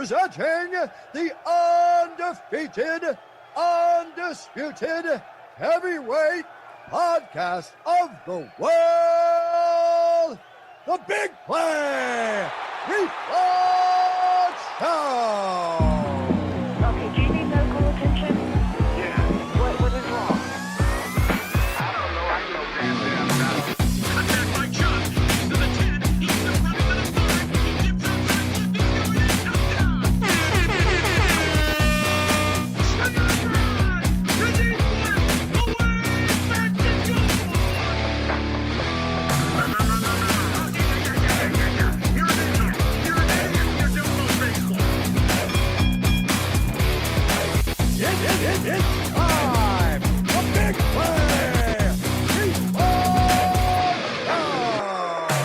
presenting the undefeated, undisputed heavyweight podcast of the world, the Big Play Reflog Show. Okay, do you need medical attention? Yeah. What is wrong? I don't know. I know damn well. Attack by Chuck. He's to the 10. He's the front to the 5. He dips outside. He's doing it. Touchdown. It's time! The Big Play Reflog Show!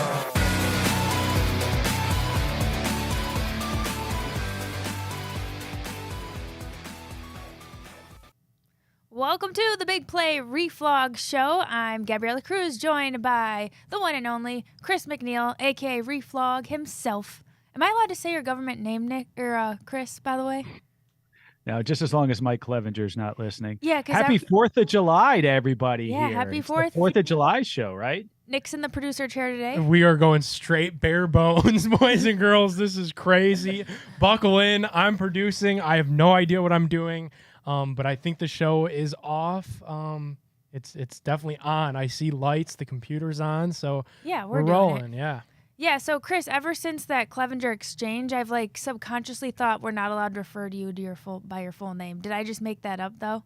Welcome to the Big Play Reflog Show. I'm Gabriella Cruz, joined by the one and only Chris McNeil, aka Reflog himself. Am I allowed to say your government name, Nick or Chris? By the way, No, just as long as Mike Clevenger's not listening. yeah, because Happy 4th of July to everybody Yeah, here. happy It's the 4th. 4th of July show, right? Nick's in the producer chair today. We are going straight bare bones, boys and girls. This is crazy. Buckle in. I'm producing. I have no idea what I'm doing, but I think the show is off. It's definitely on. I see lights. The computer's on, so Yeah, we're doing it. rolling. Yeah. Yeah, so Chris, ever since that Clevenger exchange, I've like subconsciously thought we're not allowed to refer to you to by your full name. Did I just make that up though?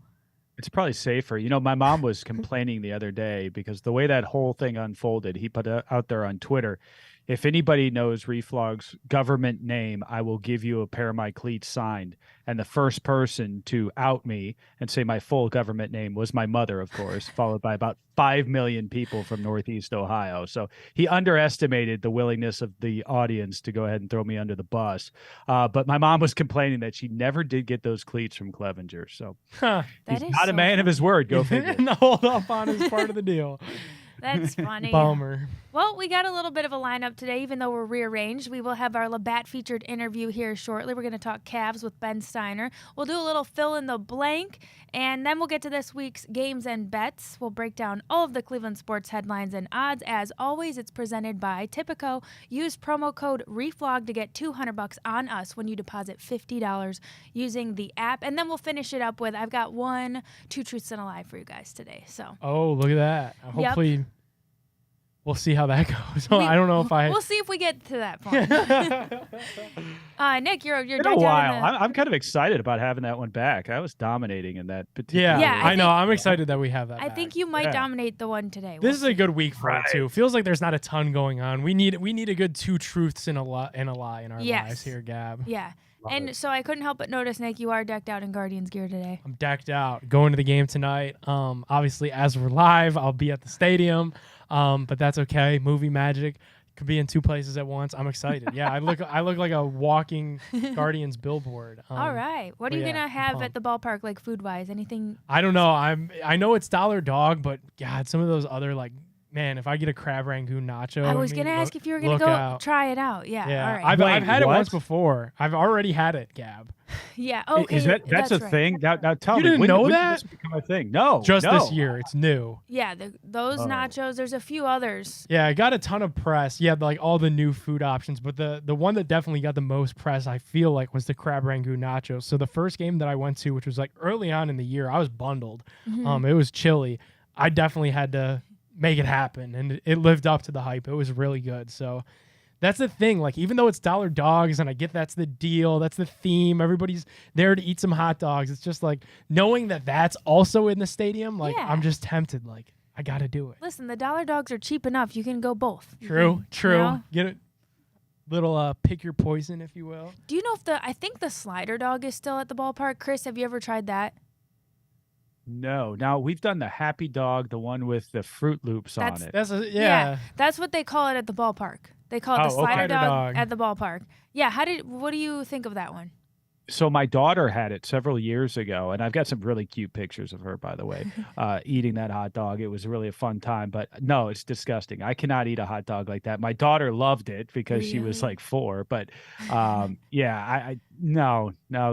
It's probably safer. You know, my mom was complaining the other day because the way that whole thing unfolded, he put out there on Twitter, if anybody knows Reflog's government name, I will give you a pair of my cleats signed. And the first person to out me and say my full government name was my mother, of course, followed by about 5 million people from Northeast Ohio. So he underestimated the willingness of the audience to go ahead and throw me under the bus. But my mom was complaining that she never did get those cleats from Clevenger. So Huh. That he's is not so a man of his word. Go figure. And the hold up on is part of the deal. That's funny. Bummer. Well, we got a little bit of a lineup today, even though we're rearranged. We will have our Labatt featured interview here shortly. We're going to talk Cavs with Ben Stinar. We'll do a little fill in the blank, and then we'll get to this week's games and bets. We'll break down all of the Cleveland sports headlines and odds. As always, it's presented by Tipico. Use promo code REFLOG to get $200 on us when you deposit $50 using the app. And then we'll finish it up with, I've got two truths and a lie for you guys today. So Oh, look at that. Hopefully, we'll see how that goes. I don't know if We'll see if we get to that point. Nick, you're It's been a decked out in while. the- I'm kind of excited about having that one back. I was dominating in that particular. Yeah, I I know. think- I'm excited that we have that. I back. think you might Yeah. dominate the one today. This We'll is a see. good week for Right. it too. Feels like there's not a ton going on. We need a good two truths and a lie in our Yes. lives here, Gab. Yeah. Love And it. so I couldn't help but notice, Nick, you are decked out in Guardians gear today. I'm decked out. Going to the game tonight. Obviously, as we're live, I'll be at the stadium. But that's okay. Movie magic. Could be in two places at once. I'm excited. Yeah, I look like a walking Guardians billboard. All right. What are but you yeah, going to I'm have at the ballpark, like food-wise? Anything? I don't know. I know it's Dollar Dog, but God, some of those other man, if I get a crab rangoon nacho, I was going to ask if you were going to look go out. try it out. Yeah. Yeah, All right. I've had it what? once before. I've already had it, Gab. Yeah. Okay. Is that's a right. thing? Now tell You me. didn't when, know when did that? this become a thing? No. Just no. this year, it's new. Yeah. Those Oh. nachos. There's a few others. Yeah, I got a ton of press. Yeah, like all the new food options, but the one that definitely got the most press, I feel like, was the crab rangoon nachos. So the first game that I went to, which was like early on in the year, I was bundled. Mm-hmm. It was chilly. I definitely had to make it happen, and it lived up to the hype. It was really good. So that's the thing. Like, even though it's Dollar Dogs, and I get that's the deal, that's the theme, everybody's there to eat some hot dogs. It's just like knowing that that's also in the stadium. Like, Yeah. I'm just tempted. Like, I got to do it. Listen, the dollar dogs are cheap enough. You can go both. True, true. know? Get it. Little pick your poison, if you will. Do you know if I think the slider dog is still at the ballpark? Chris, have you ever tried that? No. Now we've done the Happy Dog, the one with the Fruit Loops on it. That's yeah. That's what they call it at the ballpark. They call it the Oh, okay. slider Slider dog dog. at the ballpark. Yeah, what do you think of that one? So my daughter had it several years ago, and I've got some really cute pictures of her, by the way, eating that hot dog. It was really a fun time, but no, it's disgusting. I cannot eat a hot dog like that. My daughter loved it because she was Really? like 4, but yeah, I no,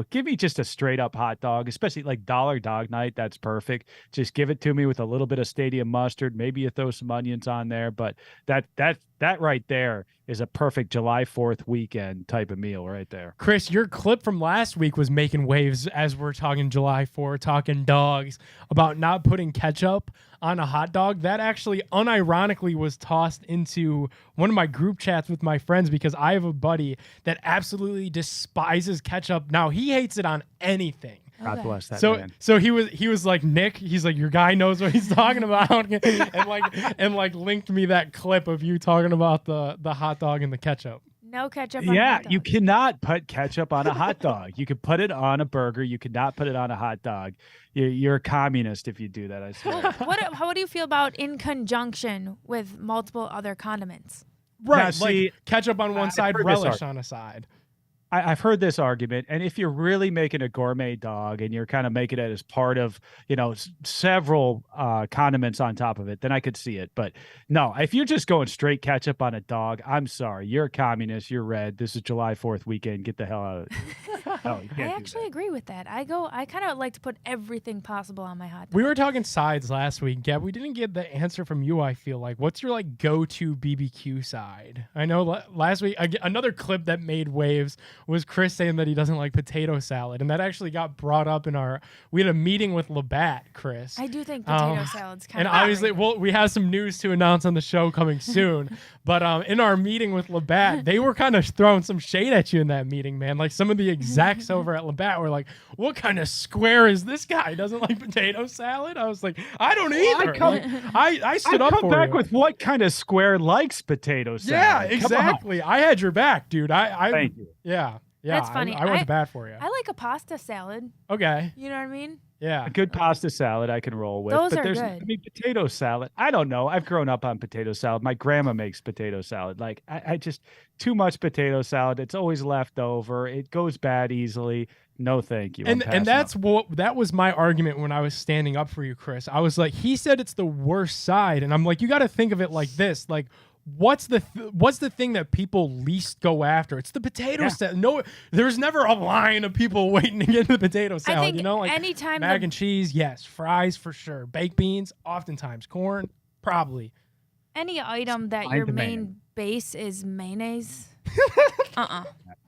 give me just a straight up hot dog, especially like Dollar Dog Night. That's perfect. Just give it to me with a little bit of stadium mustard. Maybe you throw some onions on there, but that right there is a perfect July 4th weekend type of meal right there. Chris, your clip from last week was making waves as we're talking July 4th, talking dogs, about not putting ketchup on a hot dog. That actually unironically was tossed into one of my group chats with my friends because I have a buddy that absolutely despises ketchup. Now, he hates it on anything. God bless that So man. so he was like, Nick, he's like, your guy knows what he's talking about, and like linked me that clip of you talking about the hot dog and the ketchup. No ketchup on Yeah, hot you dog. cannot put ketchup on a hot dog. You can put it on a burger. You cannot put it on a hot dog. You're a communist if you do that, I swear. What do you feel about in conjunction with multiple other condiments? Right, see, like ketchup on one I've side, heard this relish on a side. I've heard this argument, and if you're really making a gourmet dog and you're kind of making it as part of, several condiments on top of it, then I could see it. But no, if you're just going straight ketchup on a dog, I'm sorry, you're a communist. You're red. This is July 4th weekend. Get the hell out of it. No, you can't I do actually that. agree with that. I kind of like to put everything possible on my hot dog. We were talking sides last week, Gab. We didn't get the answer from you, I feel like. What's your like go-to BBQ side? I know last week, another clip that made waves was Chris saying that he doesn't like potato salad. And that actually got brought up we had a meeting with Labatt, Chris. I do think potato salad's kind And of obviously, we have some news to announce on the show coming soon. But in our meeting with Labatt, they were kind of throwing some shade at you in that meeting, man. Like some of the execs over at Labatt were like, "What kind of square is this guy? He doesn't like potato salad?" I was like, "I don't either." I stood up Come for back you. with what kind of square likes potato salad? Yeah, Come on. exactly. I had your back, dude. I Thank you. Yeah. That's funny. I went to bat for you. I like a pasta salad. Okay. You know what I mean? Yeah. A good pasta salad I can roll with. Those but are there's, good. I mean, potato salad. I don't know. I've grown up on potato salad. My grandma makes potato salad. Like I just too much potato salad. It's always left over. It goes bad easily. No, thank you. I'm And passing up. that was my argument when I was standing up for you, Chris. I was like, he said it's the worst side, and I'm like, you got to think of it like this, like. What's the thing that people least go after? It's the potato salad. No, there's never a line of people waiting to get the potato salad. think Like anytime mac and cheese, yes. Fries for sure. Baked beans, oftentimes. Corn, probably. Any item that Find your the main man. base is mayonnaise.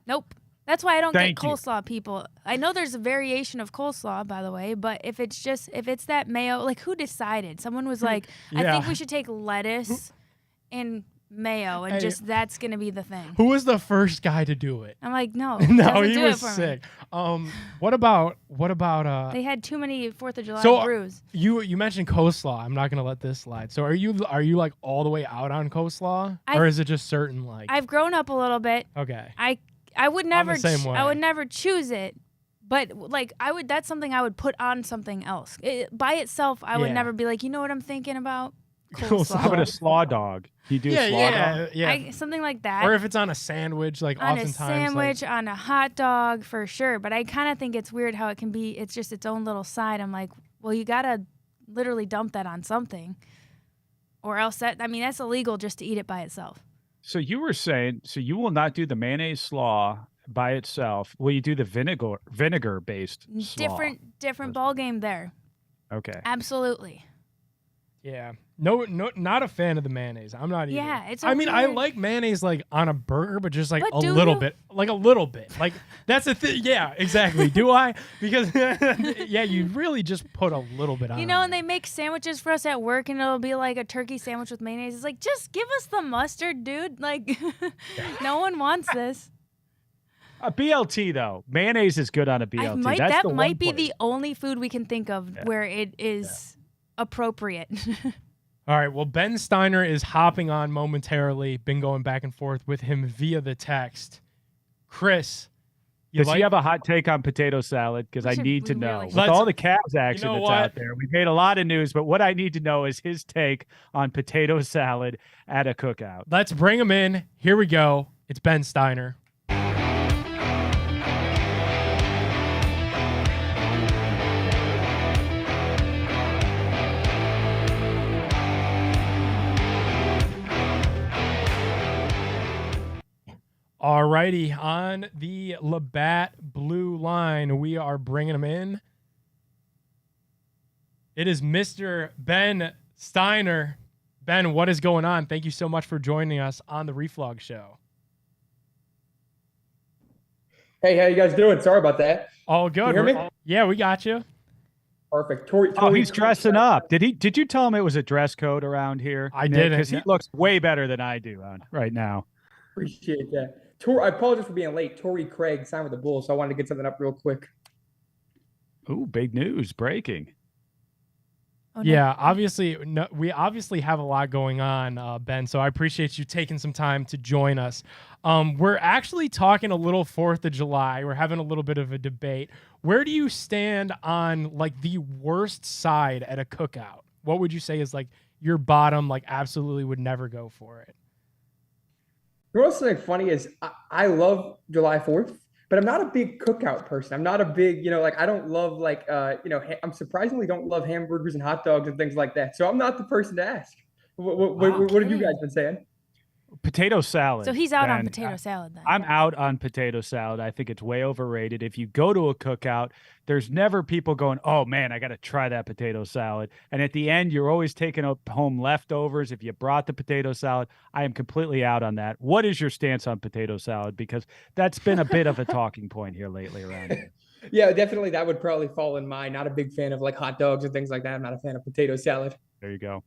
Nope. That's why I don't Thank get you. coleslaw, people. I know there's a variation of coleslaw, by the way, but if it's that mayo, like who decided? Someone was like, I Yeah. think we should take lettuce and mayo and Hey. just that's gonna be the thing. Who was the first guy to do it? I'm like, no, No, doesn't he do was it for me. sick. What about They had too many 4th of July So, brews. you mentioned coleslaw. I'm not gonna let this slide. So are you like all the way out on coleslaw, I- or is it just certain like? I've grown up a little bit. Okay. I would never same way. I would never choose it, but like that's something I would put on something else. By itself, I would Yeah. never be like, you know what I'm thinking about? Coleslaw. How about a slaw dog? You do Yeah, slaw dog? yeah. Something like that. Or if it's on a sandwich, like on a oftentimes. sandwich, Like, on a hot dog, for sure. But I kind of think it's weird how it can be. It's just its own little side. I'm like, well, you gotta literally dump that on something, or else that's illegal just to eat it by itself. So you were saying, so you will not do the mayonnaise slaw by itself. Will you do the vinegar based slaw? Different ball game there. Okay. Absolutely. yeah. No, not a fan of the mayonnaise. I'm not either. Yeah, it's a I mean, I weird- like mayonnaise like on a burger, but just like But a do little you? bit, like a little bit. Like that's the thing. Yeah, exactly. Do I? Because yeah, you really just put a little bit on. You know, and they make sandwiches for us at work, and it'll be like a turkey sandwich with mayonnaise. It's like, just give us the mustard, dude. Like, no one wants this. A BLT though, mayonnaise is good on a BLT. That's That the one might be place. the only food we can think of where it is appropriate. All right. Well, Ben Stinar is hopping on momentarily. Been going back and forth with him via the text. Chris, Does he have a hot take on potato salad? Because I should- need to we know. really With should. all the Cavs action know that's what? out there, we've made a lot of news, but what I need to know is his take on potato salad at a cookout. Let's bring him in. Here we go. It's Ben Stinar. righty, on the Labatt blue line, we are bringing him in. It is Mr. Ben Stinar. Ben, what is going on? Thank you so much for joining us on the Reflog Show. Hey, how you guys doing? Sorry about that. All good. You hear me? Yeah, we got you. Perfect. Oh, he's dressing up. Did you tell him it was a dress code around here? I didn't. Because he looks way better than I do right now. Appreciate that. I apologize for being late. Torrey Craig signed with the Bulls, so I wanted to get something up real quick. Ooh, big news breaking. Oh, no. Yeah, obviously, we obviously have a lot going on, Ben, so I appreciate you taking some time to join us. We're actually talking a little 4th of July. We're having a little bit of a debate. Where do you stand on, like, the worst side at a cookout? What would you say is, like, your bottom, like, absolutely would never go for it? You know what's something funny is I love July 4th, but I'm not a big cookout person. I'm not a big, I don't love I'm surprisingly don't love hamburgers and hot dogs and things like that. So I'm not the person to ask. What have you guys been saying? Potato salad. So he's out on Ben. potato salad then. I'm out on potato salad. I think it's way overrated. If you go to a cookout, there's never people going, oh man, I got to try that potato salad. And at the end, you're always taking home leftovers. If you brought the potato salad, I am completely out on that. What is your stance on potato salad? Because that's been a bit of a talking point here lately around here. Yeah, definitely. That would probably fall in mine. Not a big fan of like hot dogs and things like that. I'm not a fan of potato salad. There you go.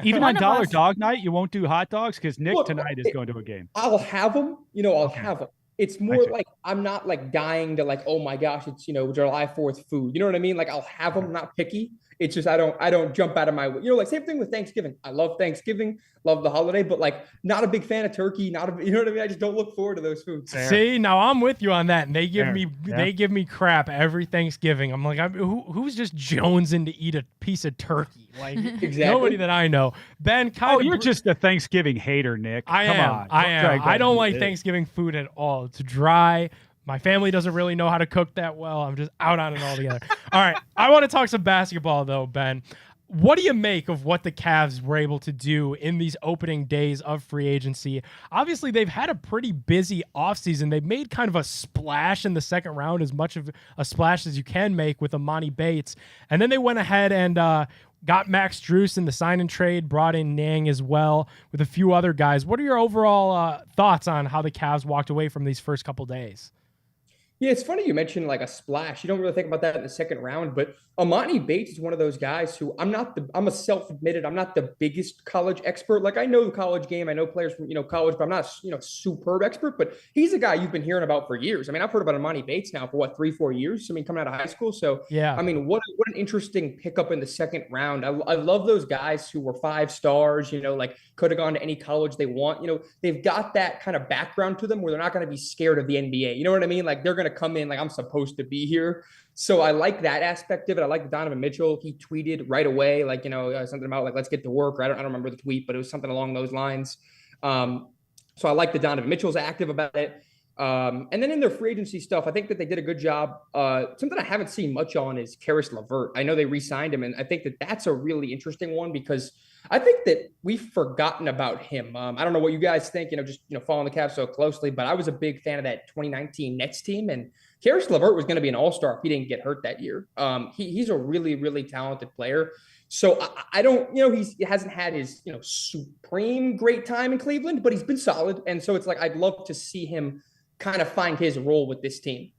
Even One on of Dollar us- Dog Night, you won't do hot dogs? Because Nick Well, tonight is going to a game. I'll have them, I'll have them. It's more see. like I'm not like dying to like, oh my gosh, it's July 4th food. You know what I mean? Like I'll have them, I'm not picky. It's just I don't jump out of my way. Like same thing with Thanksgiving. I love Thanksgiving, love the holiday, but like not a big fan of turkey. Not a, you know what I mean? I just don't look forward to those foods. Fair. See, now I'm with you on that, and they give Fair. me Yeah. they give me crap every Thanksgiving. I'm like, who's just jonesing to eat a piece of turkey? Like Exactly. nobody that I know. Ben, Oh, you're just a Thanksgiving hater, Nick. I Come am. on. I Don't am. drag that I don't into like this. Thanksgiving food at all. It's dry. My family doesn't really know how to cook that well. I'm just out on it altogether. All right. I want to talk some basketball, though, Ben. What do you make of what the Cavs were able to do in these opening days of free agency? Obviously, they've had a pretty busy offseason. They've made kind of a splash in the second round, as much of a splash as you can make with Amani Bates. And then they went ahead and got Max Strus in the sign and trade, brought in Niang as well with a few other guys. What are your overall thoughts on how the Cavs walked away from these first couple days? Yeah, it's funny you mentioned like a splash. You don't really think about that in the second round, but Amani Bates is one of those guys who I'm a self-admitted, I'm not the biggest college expert. Like I know the college game, I know players from, college, but I'm not, superb expert, but he's a guy you've been hearing about for years. I mean, I've heard about Amani Bates now for 3-4 years. I mean, coming out of high school. So Yeah. I mean, what an interesting pickup in the second round. I love those guys who were 5 stars, like could have gone to any college they want. They've got that kind of background to them where they're not going to be scared of the NBA. You know what I mean? Like they're going to come in like I'm supposed to be here. So I like that aspect of it. I like Donovan Mitchell. He tweeted right away, like, something about like, let's get to work. Or I don't remember the tweet, but it was something along those lines. So I like the Donovan Mitchell's active about it. And then in their free agency stuff, I think that they did a good job. Something I haven't seen much on is Karis LeVert. I know they re-signed him, and I think that that's a really interesting one because I think that we've forgotten about him. I don't know what you guys think, just, following the Cavs so closely, but I was a big fan of that 2019 Nets team, and Karis LeVert was going to be an all-star if he didn't get hurt that year. He's a really, really talented player. So I don't, he hasn't had his, supreme great time in Cleveland, but he's been solid. And so it's like, I'd love to see him kind of find his role with this team.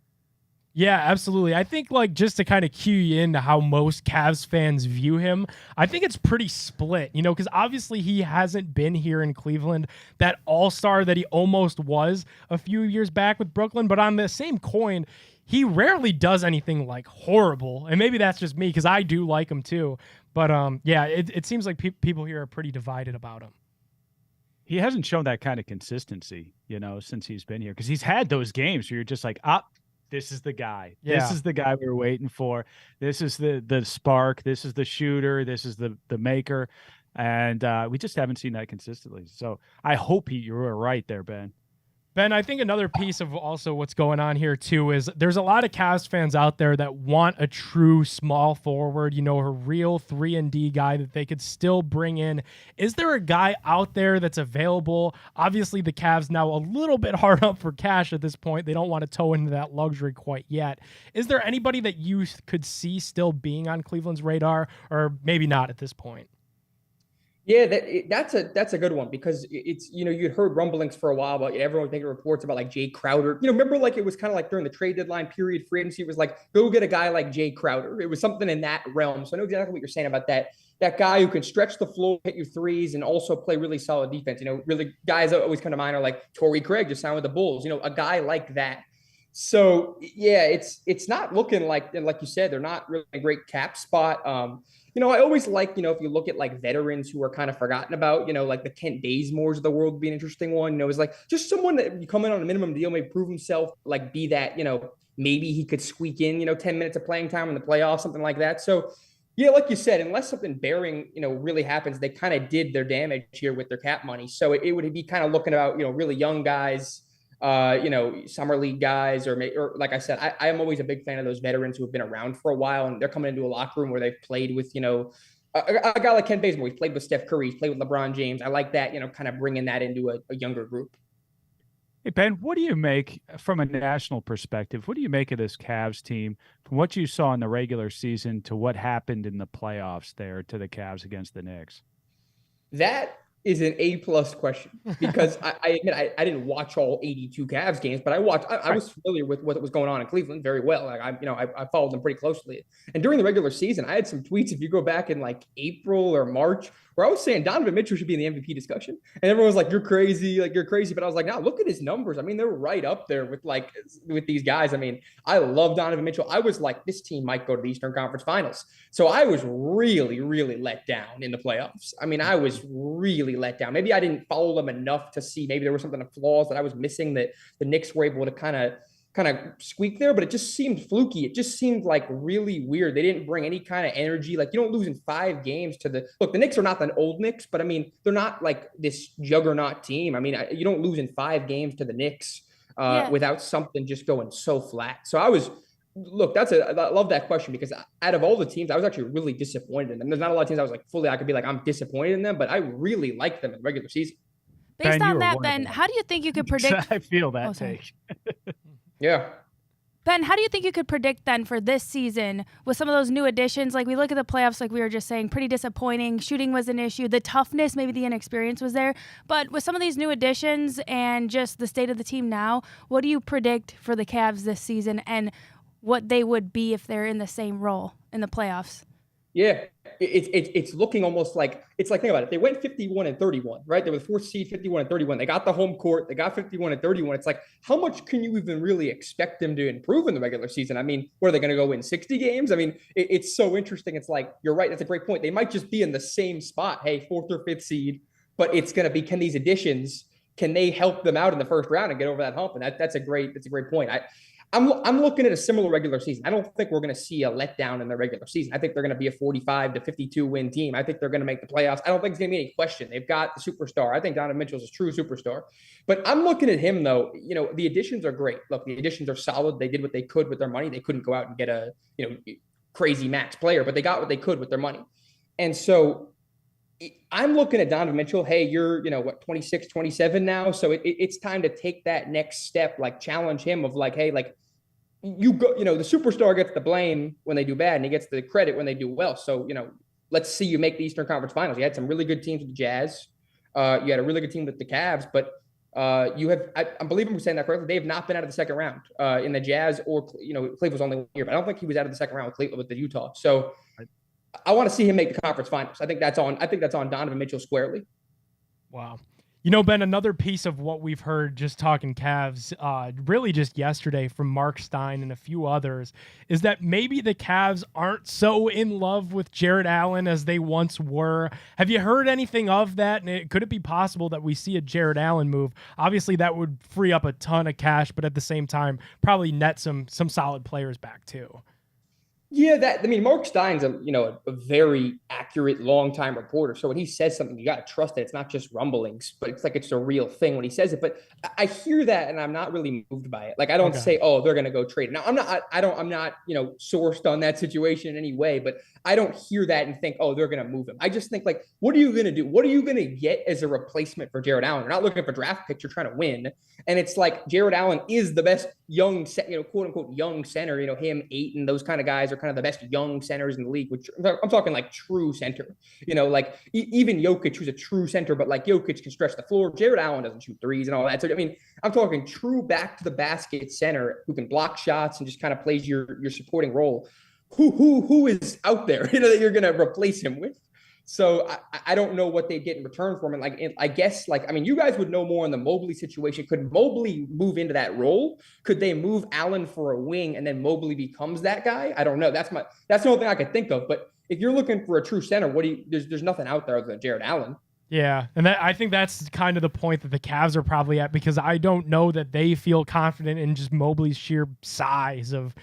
Yeah, absolutely. I think like just to kind of cue you into how most Cavs fans view him, I think it's pretty split, because obviously he hasn't been here in Cleveland, that all-star that he almost was a few years back with Brooklyn. But on the same coin, he rarely does anything like horrible. And maybe that's just me because I do like him too. But yeah, it seems like people here are pretty divided about him. He hasn't shown that kind of consistency, since he's been here. Because he's had those games where you're just like, this is the guy. Yeah. This is the guy we were waiting for. This is the spark. This is the shooter. This is the maker. And we just haven't seen that consistently. So I hope you were right there, Ben. Ben, I think another piece of also what's going on here too is there's a lot of Cavs fans out there that want a true small forward, you know, a real 3-and-D guy that they could still bring in. Is there a guy out there that's available? Obviously, the Cavs now a little bit hard up for cash at this point. They don't want to toe into that luxury quite yet. Is there anybody that you could see still being on Cleveland's radar, or maybe not at this point? Yeah, that's a good one because it's, you know, you'd heard rumblings for a while about everyone making reports about like Jay Crowder. You know, remember like it was kind of like during the trade deadline period, free agency was like, go get a guy like Jay Crowder. It was something in that realm. So I know exactly what you're saying about that. That guy who can stretch the floor, hit you threes, and also play really solid defense. You know, really guys that always come to mind are like Torrey Craig, just signed with the Bulls. You know, a guy like that. So yeah, it's not looking like you said, they're not really a great cap spot. You know, I always like, you know, if you look at like veterans who are kind of forgotten about, you know, like the Kent Bazemores of the world would be an interesting one. You know, it's like just someone that you come in on a minimum deal, maybe prove himself, like be that, you know, maybe he could squeak in, you know, 10 minutes of playing time in the playoffs, something like that. So yeah, like you said, unless something bearing, you know, really happens, they kind of did their damage here with their cap money. So it would be kind of looking about, you know, really young guys, you know, summer league guys, or like I said, I am always a big fan of those veterans who have been around for a while and they're coming into a locker room where they've played with, you know, a guy like Ken Bazemore. He's played with Steph Curry, he's played with LeBron James. I like that, you know, kind of bringing that into a younger group. Hey, Ben, what do you make from a national perspective? What do you make of this Cavs team from what you saw in the regular season to what happened in the playoffs there to the Cavs against the Knicks? That is an A+ question because I admit I didn't watch all 82 Cavs games, but I was familiar with what was going on in Cleveland very well. Like I followed them pretty closely. And during the regular season, I had some tweets, if you go back in like April or March, where I was saying Donovan Mitchell should be in the MVP discussion. And everyone was like, you're crazy. But I was like, no, look at his numbers. I mean, they're right up there with these guys. I mean, I love Donovan Mitchell. I was like, this team might go to the Eastern Conference Finals. So I was really, really let down in the playoffs. I mean, I was really let down. Maybe I didn't follow them enough to see maybe there was something of flaws that I was missing that the Knicks were able to kind of squeak there, but it just seemed fluky. It just seemed like really weird. They didn't bring any kind of energy. Like you don't lose in 5 games to the Knicks are not the old Knicks, but I mean, they're not like this juggernaut team. I mean, you don't lose in 5 games to the Knicks without something just going so flat. So I love that question because out of all the teams, I was actually really disappointed in them. There's not a lot of teams I was like I could be like, I'm disappointed in them, but I really like them in the regular season. Based Ben, on that, Ben, how do you think you could predict? I feel that take. Yeah. Ben, how do you think you could predict then for this season with some of those new additions? Like we look at the playoffs, like we were just saying, pretty disappointing. Shooting was an issue. The toughness, maybe the inexperience was there. But with some of these new additions and just the state of the team now, what do you predict for the Cavs this season and what they would be if they're in the same role in the playoffs? Yeah, it's looking almost like it's like, think about it. They went 51-31, right? They were the 4th seed, 51-31. They got the home court. They got 51-31. It's like, how much can you even really expect them to improve in the regular season? I mean, what are they going to go win 60 games? I mean, it's so interesting. It's like, you're right. That's a great point. They might just be in the same spot. Hey, 4th or 5th seed, but it's going to be, can these additions, can they help them out in the first round and get over that hump? And that's a great point. I'm looking at a similar regular season. I don't think we're going to see a letdown in the regular season. I think they're going to be a 45-52 win team. I think they're going to make the playoffs. I don't think it's going to be any question. They've got the superstar. I think Donovan Mitchell's a true superstar. But I'm looking at him, though. You know, the additions are great. Look, the additions are solid. They did what they could with their money. They couldn't go out and get a, you know, crazy max player, but they got what they could with their money. And so I'm looking at Donovan Mitchell. Hey, you're, 26, 27 now. So it's time to take that next step, like challenge him of like, hey, like you go, the superstar gets the blame when they do bad and he gets the credit when they do well. So, let's see you make the Eastern Conference Finals. You had some really good teams with the Jazz. You had a really good team with the Cavs, but you have, I believe I'm saying that correctly. They have not been out of the second round in the Jazz or, Cleveland was only 1 year, but I don't think he was out of the second round with Cleveland with the Utah. So I want to see him make the conference finals. I think that's on Donovan Mitchell squarely. Wow. Ben, another piece of what we've heard just talking Cavs, really just yesterday from Mark Stein and a few others, is that maybe the Cavs aren't so in love with Jarrett Allen as they once were. Have you heard anything of that? And could it be possible that we see a Jarrett Allen move? Obviously, that would free up a ton of cash, but at the same time, probably net some solid players back too. Yeah, Mark Stein's a very accurate, long-time reporter. So when he says something, you got to trust it. It's not just rumblings, but it's like it's a real thing when he says it. But I hear that, and I'm not really moved by it. Like I don't Okay. say, "Oh, they're going to go trade." Now I'm not sourced on that situation in any way. But I don't hear that and think, "Oh, they're going to move him." I just think like, what are you going to do? What are you going to get as a replacement for Jared Allen? You're not looking for draft picks. You're trying to win. And it's like Jared Allen is the best young, quote unquote young center. Him, Ayton, those kind of guys are kind of the best young centers in the league. Which I'm talking like true center. Like even Jokic, who's a true center, but like Jokic can stretch the floor. Jared Allen doesn't shoot threes and all that. So I'm talking true back to the basket center who can block shots and just kind of plays your supporting role. Who is out there that you're going to replace him with? So I don't know what they get in return for him. And I guess you guys would know more on the Mobley situation. Could Mobley move into that role? Could they move Allen for a wing and then Mobley becomes that guy? I don't know. That's the only thing I could think of. But if you're looking for a true center, there's nothing out there other than Jared Allen. Yeah, and I think that's kind of the point that the Cavs are probably at, because I don't know that they feel confident in just Mobley's sheer size of,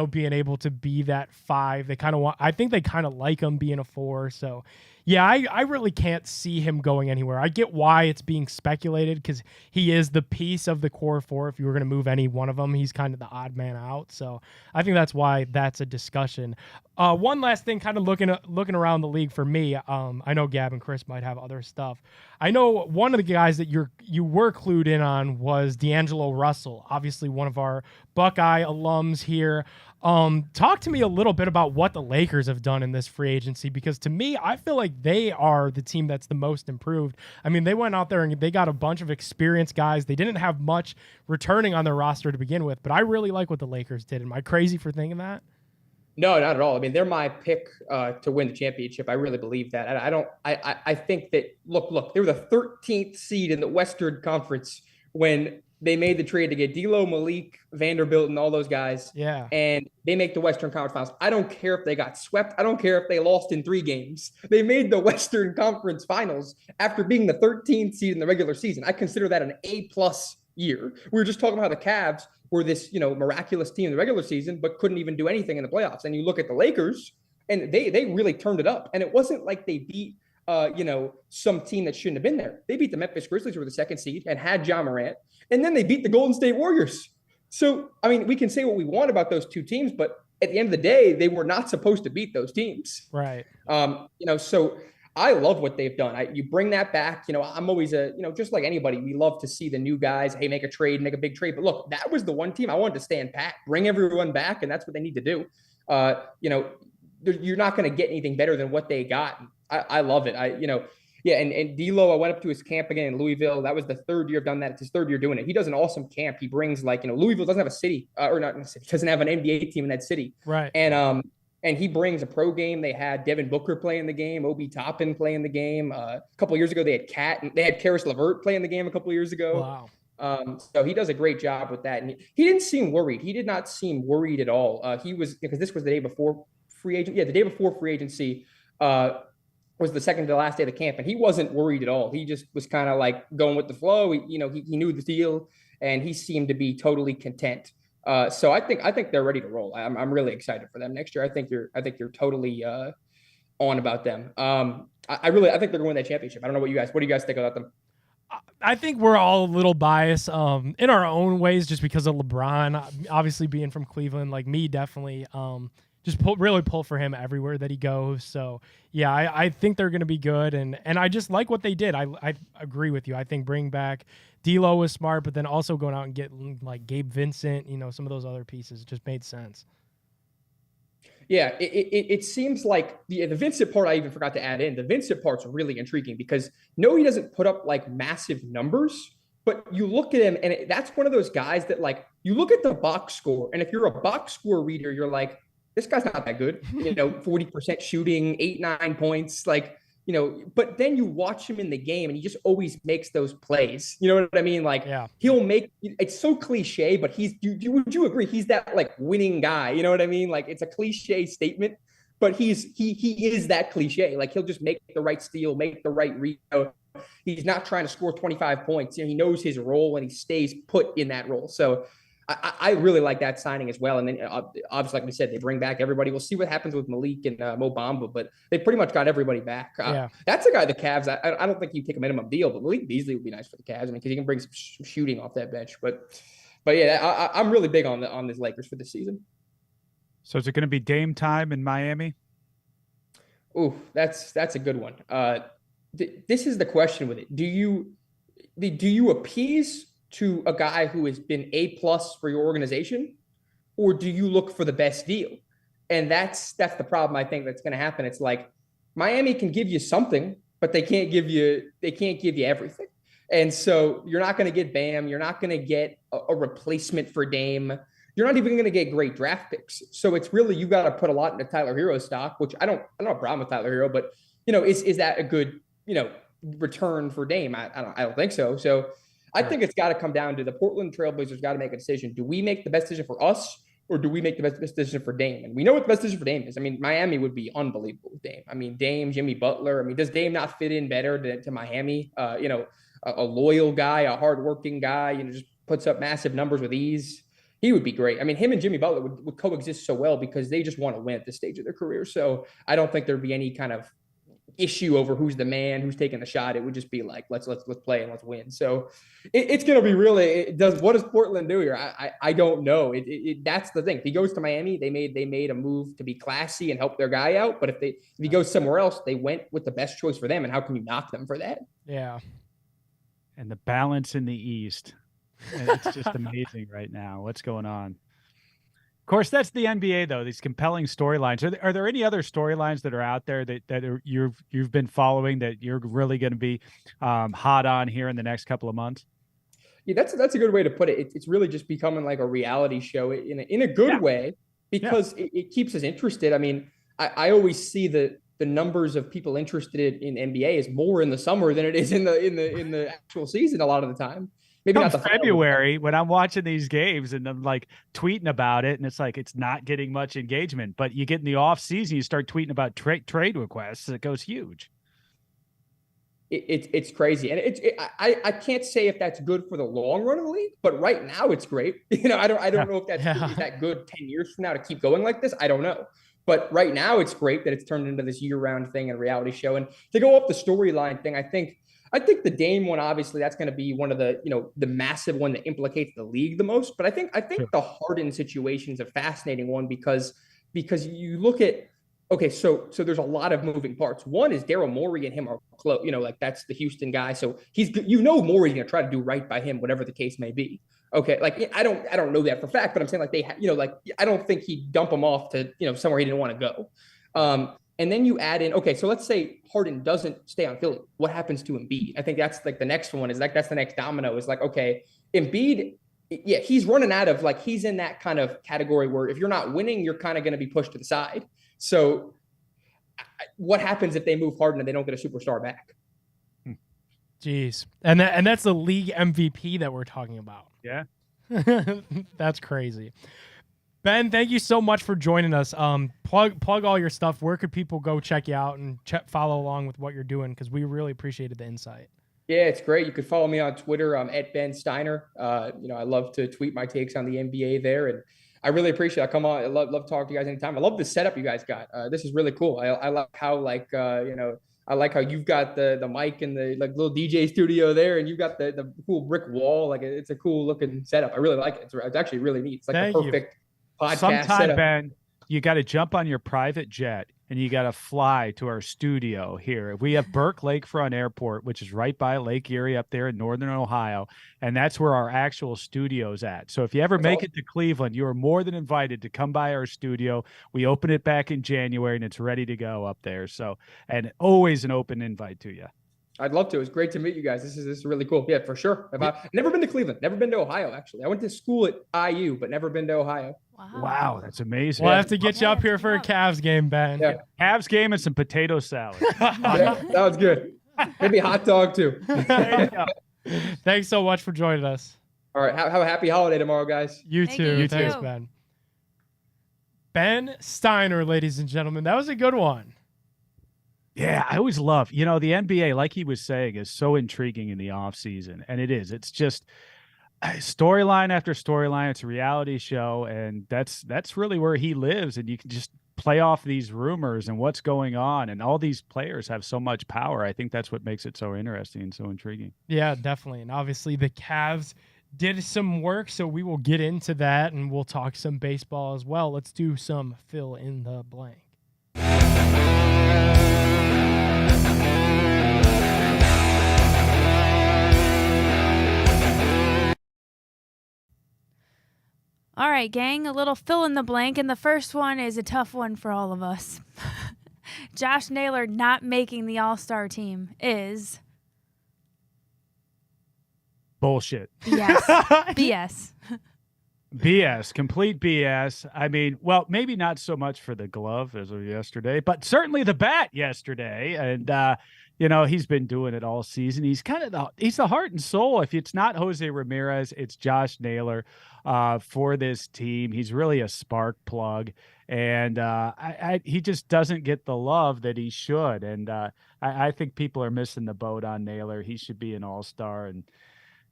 being able to be that 5. I think they kind of like him being a 4. So yeah, I really can't see him going anywhere. I get why it's being speculated, because he is the piece of the core 4. If you were going to move any one of them, he's kind of the odd man out. So I think that's why that's a discussion. One last thing, kind of looking around the league for me. I know Gab and Chris might have other stuff. I know one of the guys that you were clued in on was D'Angelo Russell, obviously one of our Buckeye alums here. Talk to me a little bit about what the Lakers have done in this free agency, because to me, I feel like they are the team that's the most improved. They went out there and they got a bunch of experienced guys. They didn't have much returning on their roster to begin with, but I really like what the Lakers did. Am I crazy for thinking that? No, not at all. They're my pick to win the championship. I really believe that. I think that look, they were the 13th seed in the Western Conference when they made the trade to get D'Lo, Malik, Vanderbilt, and all those guys. Yeah. And they make the Western Conference Finals. I don't care if they got swept. I don't care if they lost in 3 games. They made the Western Conference Finals after being the 13th seed in the regular season. I consider that an A-plus year. We were just talking about how the Cavs were this, miraculous team in the regular season, but couldn't even do anything in the playoffs. And you look at the Lakers, and they really turned it up. And it wasn't like they beat, some team that shouldn't have been there. They beat the Memphis Grizzlies, who were the 2nd seed, and had Ja Morant. And then they beat the Golden State Warriors. So, we can say what we want about those 2 teams, but at the end of the day, they were not supposed to beat those teams. Right. So I love what they've done. You bring that back. I'm always just like anybody, we love to see the new guys. Hey, make a trade, make a big trade. But look, that was the one team I wanted to stand pat, bring everyone back, and that's what they need to do. You're not going to get anything better than what they got. I love it. And D'Lo, I went up to his camp again in Louisville. That was the 3rd year I've done that. It's his 3rd year doing it. He does an awesome camp. He brings Louisville doesn't have a city doesn't have an NBA team in that city. Right. And he brings a pro game. They had Devin Booker play in the game, Obi Toppin play in the game. A couple of years ago, they had Karis LeVert play in the game a couple of years ago. Wow. So he does a great job with that. And he didn't seem worried. He did not seem worried at all. He was, because this was the day before free agent. Yeah, the day before free agency was the second to last day of the camp. And he wasn't worried at all. He just was kind of like going with the flow. He knew the deal, and he seemed to be totally content. So I think they're ready to roll. I'm really excited for them next year. I think you're totally on about them. I think they're going to win that championship. I don't know what do you guys think about them? I think we're all a little biased in our own ways, just because of LeBron, obviously being from Cleveland, like me, definitely just really pull for him everywhere that he goes. So yeah, I think they're going to be good. And I just like what they did. I agree with you. I think bring back D'Lo was smart, but then also going out and getting like Gabe Vincent, some of those other pieces, just made sense. Yeah, it seems like the Vincent part I even forgot to add in. The Vincent part's really intriguing because no, he doesn't put up like massive numbers, but you look at him and that's one of those guys that like you look at the box score, and if you're a box score reader, you're like, this guy's not that good. 40% shooting, 8-9 points, but then you watch him in the game and he just always makes those plays. You know what I mean? Like, yeah. He'll make, it's so cliche, but would you agree? He's that like winning guy. You know what I mean? Like, it's a cliche statement, but he is that cliche. Like, he'll just make the right steal, make the right read. He's not trying to score 25 points. He knows his role and he stays put in that role. So I really like that signing as well. And then obviously, like we said, they bring back everybody. We'll see what happens with Malik and Mo Bamba, but they pretty much got everybody back. That's a guy the Cavs. I don't think you take a minimum deal, but Malik Beasley would be nice for the Cavs. I mean, because he can bring some shooting off that bench. But yeah, I'm really big on this Lakers for this season. So is it going to be Dame time in Miami? Ooh, that's a good one. This is the question with it. Do you appease to a guy who has been A+ for your organization, or do you look for the best deal? And that's the problem I think that's going to happen. It's like Miami can give you something, but they can't give you everything. And so you're not going to get Bam. You're not going to get a replacement for Dame. You're not even going to get great draft picks. So it's really, you got to put a lot into Tyler Hero stock, which I don't have a problem with Tyler Hero, but is that a good, return for Dame? I don't think so. So I think it's got to come down to the Portland Trailblazers got to make a decision. Do we make the best decision for us, or do we make the best decision for Dame? And we know what the best decision for Dame is. I mean, Miami would be unbelievable with Dame. I mean, Dame, Jimmy Butler. I mean, does Dame not fit in better to Miami? A loyal guy, a hardworking guy, just puts up massive numbers with ease. He would be great. I mean, him and Jimmy Butler would coexist so well because they just want to win at this stage of their career. So I don't think there'd be any kind of issue over who's the man, who's taking the shot. It would just be like, let's play and let's win. So it's going to be really, what does Portland do here? I don't know. That's the thing. If he goes to Miami, they made a move to be classy and help their guy out. But if he goes somewhere else, they went with the best choice for them. And how can you knock them for that? Yeah. And the balance in the East. It's just amazing right now. What's going on? Of course, that's the NBA, though. These compelling storylines. Are there any other storylines that are out there that you've been following that you're really going to be hot on here in the next couple of months? Yeah, that's a good way to put it. It's really just becoming like a reality show in a good way, because it keeps us interested. I mean, I always see the numbers of people interested in NBA is more in the summer than it is in the actual season a lot of the time. Maybe not the February when I'm watching these games and I'm like tweeting about it, and it's like it's not getting much engagement. But you get in the off season, you start tweeting about trade requests, it goes huge. It's crazy, and I can't say if that's good for the long run of the league, but right now it's great. I don't know if that's that good 10 years from now to keep going like this. I don't know. But right now it's great that it's turned into this year-round thing and reality show. And to go up the storyline thing, I think the Dame one, obviously, that's going to be one of the, the massive one that implicates the league the most. But I think the Harden situation is a fascinating one because you look at, okay, so there's a lot of moving parts. One is Daryl Morey and him are close, like that's the Houston guy. So Morey's going to try to do right by him, whatever the case may be. Okay, like I don't know that for a fact, but I'm saying like I don't think he'd dump him off to somewhere he didn't want to go. And then you add in, okay, so let's say Harden doesn't stay on Philly. What happens to Embiid? I think that's like the next one. Is like that's the next domino. Is like, okay, Embiid, yeah, he's running out of he's in that kind of category where if you're not winning, you're kind of going to be pushed to the side. So what happens if they move Harden and they don't get a superstar back? Jeez. And that's the league MVP that we're talking about. Yeah. That's crazy. Ben, thank you so much for joining us. Plug all your stuff. Where could people go check you out and follow along with what you're doing? Because we really appreciated the insight. Yeah, it's great. You can follow me on Twitter. I'm at Ben Stinar. I love to tweet my takes on the NBA there, and I really appreciate it. I come on. I love talking to you guys anytime. I love the setup you guys got. This is really cool. I like how I like how you've got the mic and the little DJ studio there, and you've got the cool brick wall. Like it's a cool looking setup. I really like it. It's actually really neat. It's like the perfect podcast sometime setup. Ben, you got to jump on your private jet and you got to fly to our studio here. We have Burke Lakefront Airport, which is right by Lake Erie up there in northern Ohio, and that's where our actual studio's at. So if you ever make it to Cleveland, you are more than invited to come by our studio. We open it back in January, and it's ready to go up there. So, and always an open invite to you. I'd love to. It's great to meet you guys. This is really cool. Yeah, for sure. I've never been to Cleveland. Never been to Ohio, actually. I went to school at IU, but never been to Ohio. Wow, that's amazing. We'll have to get you up here for a Cavs game, Ben. Yeah. Cavs game and some potato salad. Yeah, that was good. Maybe a hot dog, too. Thanks so much for joining us. All right. Have a happy holiday tomorrow, guys. You too. You Thanks, too. Ben. Ben Stinar, ladies and gentlemen. That was a good one. Yeah, I always love, the NBA, like he was saying, is so intriguing in the offseason. And it is. It's just, storyline after storyline. It's a reality show, and that's really where he lives. And you can just play off these rumors and what's going on. And all these players have so much power. I think that's what makes it so interesting and so intriguing. Yeah, definitely. And obviously the Cavs did some work, so we will get into that and we'll talk some baseball as well. Let's do some fill in the blank. All right, gang, a little fill in the blank, and the first one is a tough one for all of us. Josh Naylor not making the All-Star team is Bullshit. BS. BS. BS, complete BS. I mean, well, maybe not so much for the glove as of yesterday, but certainly the bat yesterday. And, he's been doing it all season. He's kind of he's the heart and soul. If it's not Jose Ramirez, it's Josh Naylor for this team. He's really a spark plug. And he just doesn't get the love that he should. And I think people are missing the boat on Naylor. He should be an all-star. And,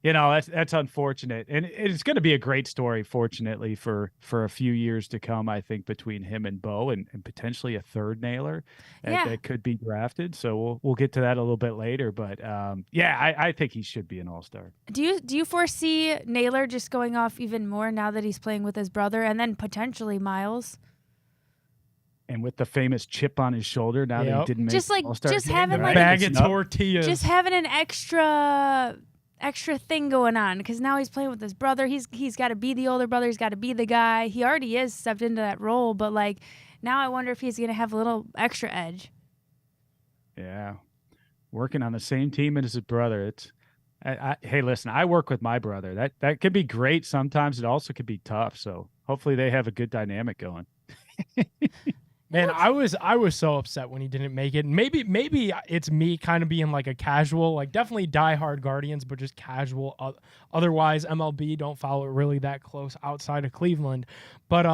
that's unfortunate. And it's going to be a great story, fortunately, for a few years to come, I think, between him and Bo and potentially a third Naylor that could be drafted. So we'll get to that a little bit later. But, I think he should be an all-star. Do you foresee Naylor just going off even more now that he's playing with his brother and then potentially Miles? And with the famous chip on his shoulder, now that he didn't make just All-Star just game, having right? Bag of tortillas. Just having an extra thing going on because now he's playing with his brother. He's got to be the older brother. He's got to be the guy. He already is stepped into that role, but now I wonder if he's going to have a little extra edge. Yeah, working on the same team as his brother. It's hey, listen, I work with my brother. That could be great. Sometimes it also could be tough. So hopefully they have a good dynamic going. Man, I was so upset when he didn't make it. Maybe it's me kind of being like a casual, definitely diehard Guardians, but just casual. Otherwise, MLB don't follow it really that close outside of Cleveland. But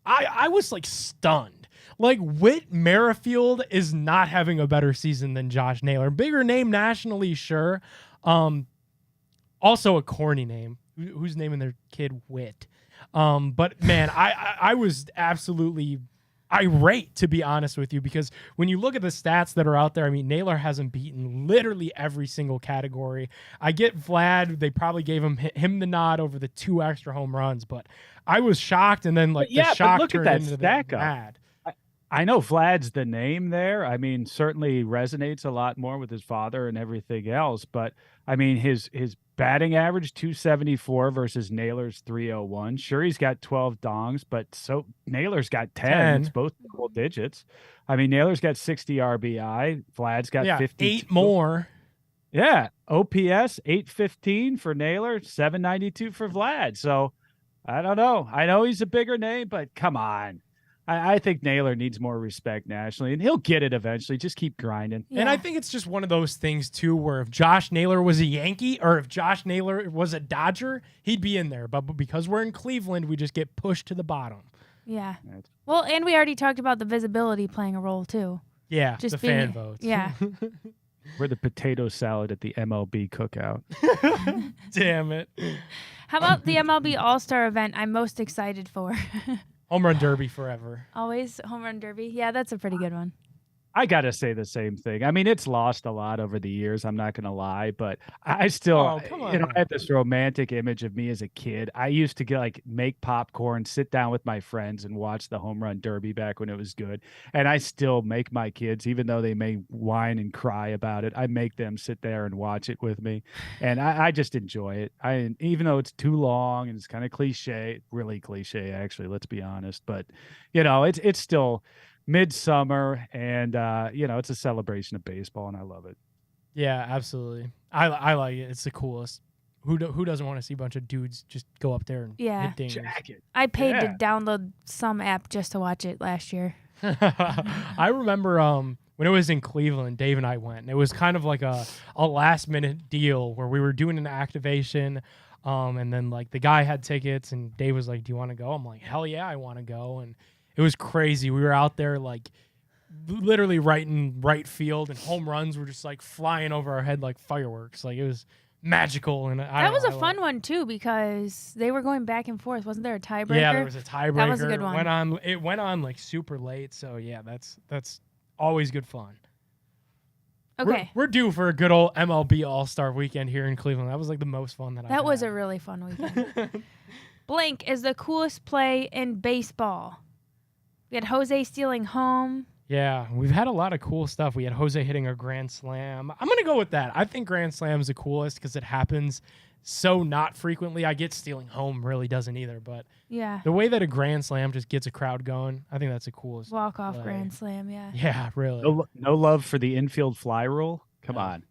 I was stunned. Whit Merrifield is not having a better season than Josh Naylor. Bigger name nationally, sure. Also a corny name. Who's naming their kid Whit? But man, I was absolutely irate, to be honest with you, because when you look at the stats that are out there, I mean, Naylor hasn't beaten literally every single category. I get Vlad, they probably gave him the nod over the 2 extra home runs, but I was shocked, and then the shock look turned at that into stack the up. mad. I know Vlad's the name there. I mean, certainly resonates a lot more with his father and everything else. But I mean, his batting average 274 versus Naylor's 301. Sure, he's got 12 dongs, but so Naylor's got 10. It's both double digits. I mean, Naylor's got 60 RBI. Vlad's got 50. 8 more. Yeah, OPS 815 for Naylor, 792 for Vlad. So I don't know. I know he's a bigger name, but come on. I think Naylor needs more respect nationally, and he'll get it eventually. Just keep grinding. Yeah. And I think it's just one of those things, too, where if Josh Naylor was a Yankee or if Josh Naylor was a Dodger, he'd be in there. But because we're in Cleveland, we just get pushed to the bottom. Yeah. Well, and we already talked about the visibility playing a role, too. Yeah, just the fan votes. Yeah. We're the potato salad at the MLB cookout. Damn it. How about the MLB All-Star event I'm most excited for? Home Run Derby forever. Always Home Run Derby. Yeah, that's a pretty good one. I got to say the same thing. I mean, it's lost a lot over the years. I'm not going to lie, but I still, come on. I have this romantic image of me as a kid. I used to make popcorn, sit down with my friends and watch the Home Run Derby back when it was good. And I still make my kids, even though they may whine and cry about it, I make them sit there and watch it with me. And I just enjoy it. Even though it's too long and it's kind of cliche, really cliche, actually, let's be honest. But, it's still midsummer, and it's a celebration of baseball, and I love it. Yeah, absolutely. I like it. It's the coolest. Who doesn't want to see a bunch of dudes just go up there and hit dingers? Jacket. I paid to download some app just to watch it last year. I remember when it was in Cleveland, Dave and I went, and it was kind of like a last minute deal where we were doing an activation, and then the guy had tickets, and Dave was like, "Do you want to go?" I'm like, "Hell yeah, I want to go." And it was crazy. We were out there literally right in right field, and home runs were just flying over our head like fireworks. It was magical. And That was a fun one too because they were going back and forth. Wasn't there a tiebreaker? Yeah, there was a tiebreaker. That was a good one. It went on like super late. So yeah, that's always good fun. Okay. We're due for a good old MLB All-Star weekend here in Cleveland. That was like the most fun that I've That was had. a really fun weekend. Blank is the coolest play in baseball. We had Jose stealing home. Yeah, we've had a lot of cool stuff. We had Jose hitting a grand slam. I'm going to go with that. I think grand slam is the coolest because it happens so not frequently. I get stealing home really doesn't either, but Yeah. the way that a grand slam just gets a crowd going, I think that's the coolest. Walk-off play. grand slam, yeah. Yeah, really. No love for the infield fly rule. Come No. on.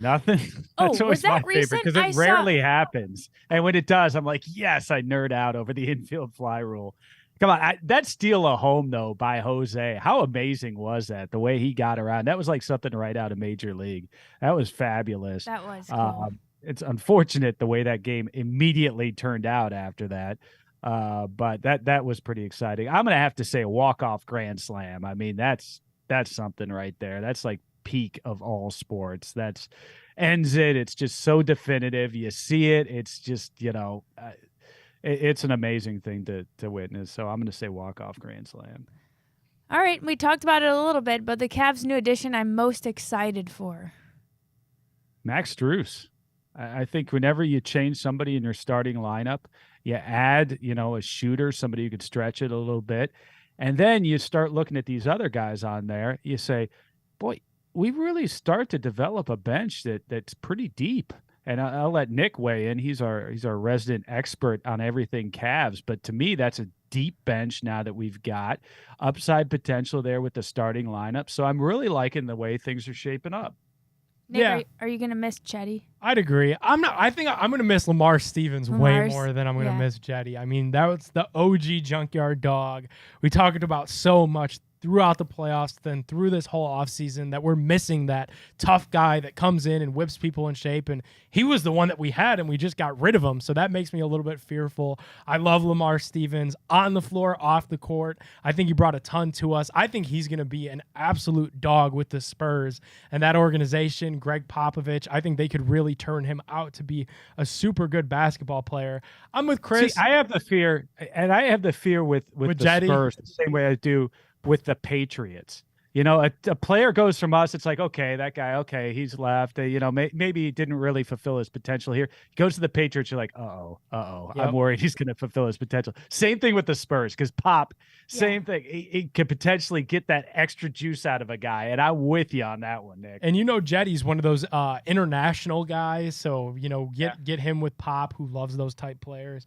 Nothing. Oh, That's was always my that recent? favorite because I it saw- rarely happens. And when it does, I'm like, yes, I nerd out over the infield fly rule. Come on, that steal a home though by Jose. How amazing was that? The way he got around. That was like something right out of Major League. That was fabulous. That was cool. It's unfortunate the way that game immediately turned out after that. But that was pretty exciting. I'm gonna have to say a walk-off grand slam. I mean, that's something right there. That's like peak of all sports. That's ends it. It's just so definitive. You see it. It's just, it's an amazing thing to witness. So I'm going to say walk-off grand slam. All right, we talked about it a little bit, but the Cavs' new addition I'm most excited for. Max Strus. I think whenever you change somebody in your starting lineup, you add, a shooter, somebody who could stretch it a little bit. And then you start looking at these other guys on there. You say, boy, we really start to develop a bench that's pretty deep. And I'll let Nick weigh in. He's our resident expert on everything Cavs. But to me, that's a deep bench now that we've got upside potential there with the starting lineup. So I'm really liking the way things are shaping up. Nick, Yeah. are you going to miss Chetty? I'd agree. I think I'm going to miss Lamar Stevens way Lamar's- more than I'm going to yeah. miss Jetty. I mean, that was the OG junkyard dog. We talked about so much throughout the playoffs, then through this whole offseason, that we're missing that tough guy that comes in and whips people in shape. And he was the one that we had, and we just got rid of him. So that makes me a little bit fearful. I love Lamar Stevens on the floor, off the court. I think he brought a ton to us. I think he's going to be an absolute dog with the Spurs and that organization, Greg Popovich. I think they could really turn him out to be a super good basketball player. I'm with Chris. See, I have the fear, and I have the fear with the Jetty? Spurs the same way I do with the Patriots. A player goes from us, it's like, okay, that guy, okay, he's left. Maybe he didn't really fulfill his potential here. He goes to the Patriots, you're like, uh-oh. Yep. I'm worried he's going to fulfill his potential. Same thing with the Spurs, because Pop, same thing. He could potentially get that extra juice out of a guy, and I'm with you on that one, Nick. And Jetty's one of those international guys, so get him with Pop, who loves those type players.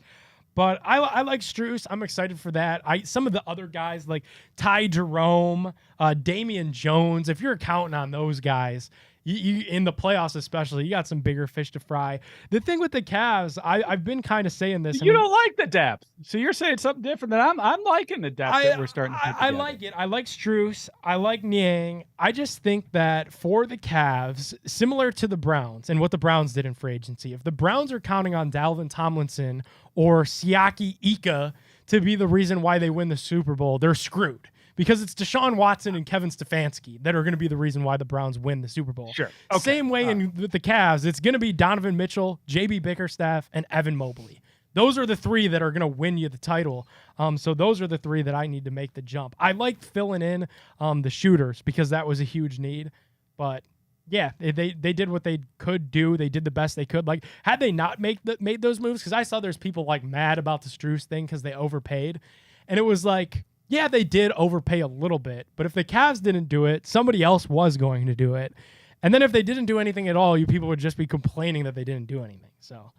But I like Strus. I'm excited for that. Some of the other guys like Ty Jerome, Damian Jones. If you're counting on those guys, you in the playoffs especially, you got some bigger fish to fry. The thing with the Cavs, I've been kind of saying this. You don't like the depth, so you're saying something different. Than I'm liking the depth that we're starting to put I together. like it. I like Strus. I like Niang. I just think that for the Cavs, similar to the Browns and what the Browns did in free agency, if the Browns are counting on Dalvin Tomlinson or Siaki Ika to be the reason why they win the Super Bowl, they're screwed. Because it's Deshaun Watson and Kevin Stefanski that are going to be the reason why the Browns win the Super Bowl. Sure. Okay. Same way with the Cavs, it's going to be Donovan Mitchell, JB Bickerstaff, and Evan Mobley. Those are the three that are going to win you the title. So those are the three that I need to make the jump. I like filling in the shooters because that was a huge need. But yeah, they did what they could do. They did the best they could. Like, had they not made those moves, because I saw there's people like mad about the Strus thing because they overpaid. And it was like, yeah, they did overpay a little bit, but if the Cavs didn't do it, somebody else was going to do it. And then if they didn't do anything at all, you people would just be complaining that they didn't do anything. So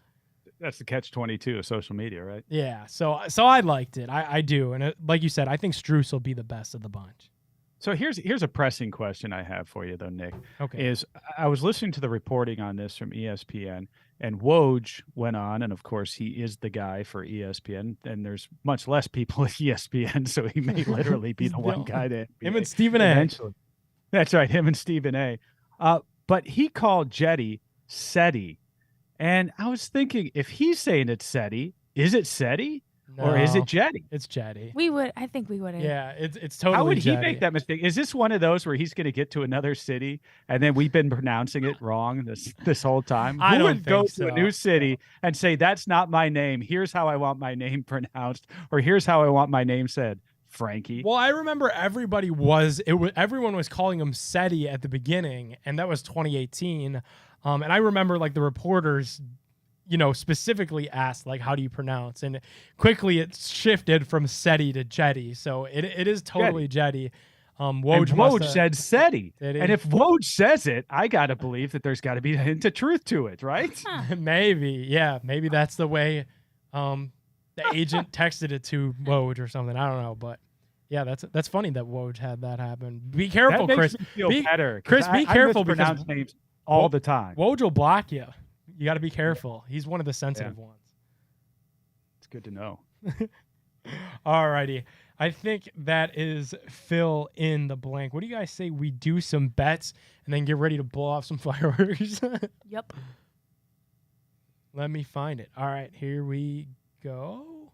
That's the catch-22 of social media, right? yeah, so I liked it. I do. And like you said, I think Strus will be the best of the bunch. So here's a pressing question I have for you, though, Nick. Okay. Is I was listening to the reporting on this from ESPN, and Woj went on, and of course he is the guy for ESPN, and there's much less people at ESPN, so he may literally be the one guy to Him and Stephen A. eventually. That's right, him and Stephen A. But he called Jetty SETI, and I was thinking, if he's saying it's SETI, is it SETI? Or is No, it Jetty? It's Jetty. I think we would. Yeah, it's totally How would he Jetty. make that mistake? Is this one of those where he's going to get to another city and then we've been pronouncing it wrong this whole time? I Who don't would go think to a so. new city and say, that's not my name. Here's how I want my name pronounced, or here's how I want my name said. Frankie. Well, I remember everyone was calling him Seti at the beginning, and that was 2018. And I remember like the reporters, specifically asked like, how do you pronounce? And quickly it shifted from Seti to Jetty. So it is totally Jetty. Woj said Seti. Did he? And if Woj says it, I got to believe that there's got to be a hint of truth to it, right? Maybe. Yeah. Maybe that's the way the agent texted it to Woj or something. I don't know. But yeah, that's funny that Woj had that happen. Be careful, that makes Chris. me feel better. Chris, be careful because mispronounce names all the time. Woj will block you. You got to be careful. He's one of the sensitive ones. It's good to know. All righty. I think that is fill in the blank. What do you guys say we do some bets and then get ready to blow off some fireworks? Yep. Let me find it. All right, here we go.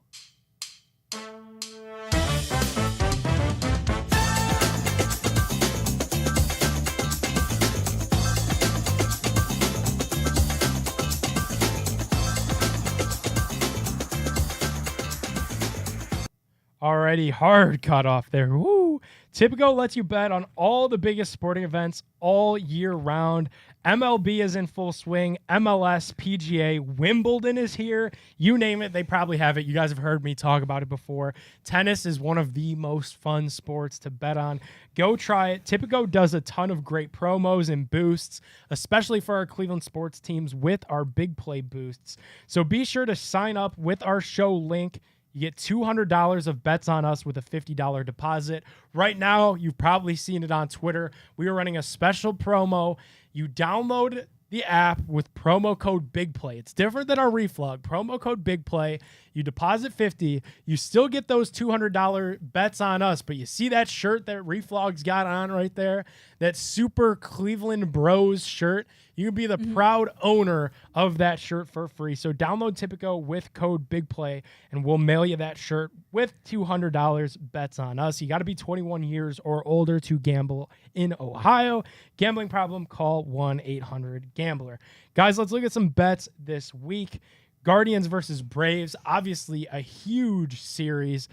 Already hard cut off there. Woo! Tipico lets you bet on all the biggest sporting events all year round. MLB is in full swing. MLS, PGA, Wimbledon is here. You name it, they probably have it. You guys have heard me talk about it before. Tennis is one of the most fun sports to bet on. Go try it. Tipico does a ton of great promos and boosts, especially for our Cleveland sports teams with our big play boosts. So be sure to sign up with our show link. You get $200 of bets on us with a $50 deposit. Right now, you've probably seen it on Twitter. We are running a special promo. You download the app with promo code BIGPLAY. It's different than our Reflog. Promo code BIGPLAY. You deposit $50. You still get those $200 bets on us, but you see that shirt that Reflog's got on right there? That Super Cleveland Bros shirt? You can be the proud owner of that shirt for free. So download Tipico with code BIGPLAY, and we'll mail you that shirt with $200 bets on us. You got to be 21 years or older to gamble in Ohio. Gambling problem, call 1-800-GAMBLER. Guys, let's look at some bets this week. Guardians versus Braves, obviously a huge series.